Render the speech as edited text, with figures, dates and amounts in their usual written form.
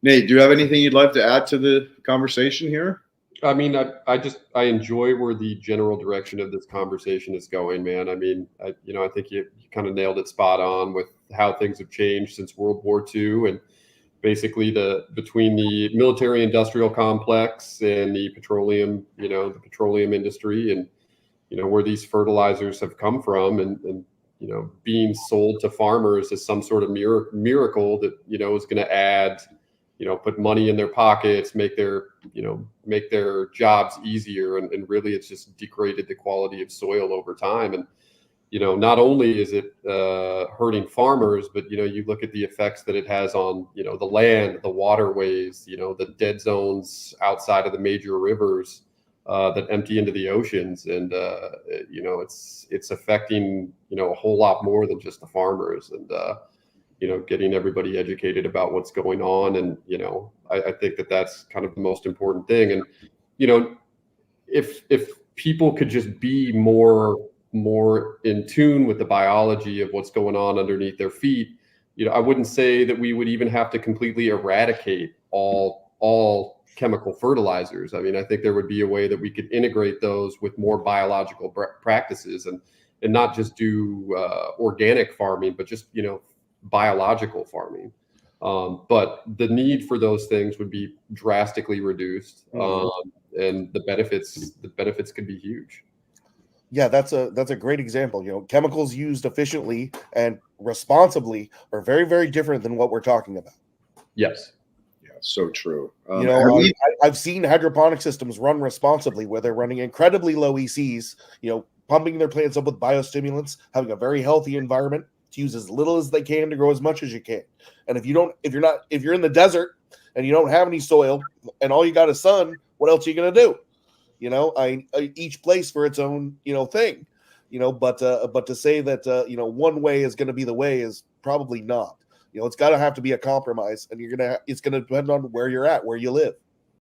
Nate, do you have anything you'd like to add to the conversation here? I mean, I enjoy where the general direction of this conversation is going, man. I mean, I think you kind of nailed it spot on with how things have changed since World War II, and basically between the military industrial complex and the petroleum, the petroleum industry, and where these fertilizers have come from, and being sold to farmers as some sort of miracle that is going to add, put money in their pockets, make their jobs easier, and really it's just degraded the quality of soil over time. And not only is it hurting farmers, but you look at the effects that it has on the land, the waterways, the dead zones outside of the major rivers that empty into the oceans, and it's affecting a whole lot more than just the farmers, and getting everybody educated about what's going on. And I think that that's kind of the most important thing. And if people could just be more in tune with the biology of what's going on underneath their feet, I wouldn't say that we would even have to completely eradicate all chemical fertilizers. I mean, I think there would be a way that we could integrate those with more biological practices, and not just do organic farming, but just biological farming. But the need for those things would be drastically reduced, and the benefits could be huge. Yeah, that's a great example. Chemicals used efficiently and responsibly are very, very different than what we're talking about. Yes. Yeah, so true. I've seen hydroponic systems run responsibly where they're running incredibly low ECs, pumping their plants up with biostimulants, having a very healthy environment to use as little as they can to grow as much as you can. And if you're in the desert and you don't have any soil and all you got is sun, what else are you going to do? Each place for its own, thing, but to say that, one way is going to be the way is probably not. It's got to have to be a compromise, and it's going to depend on where you're at, where you live.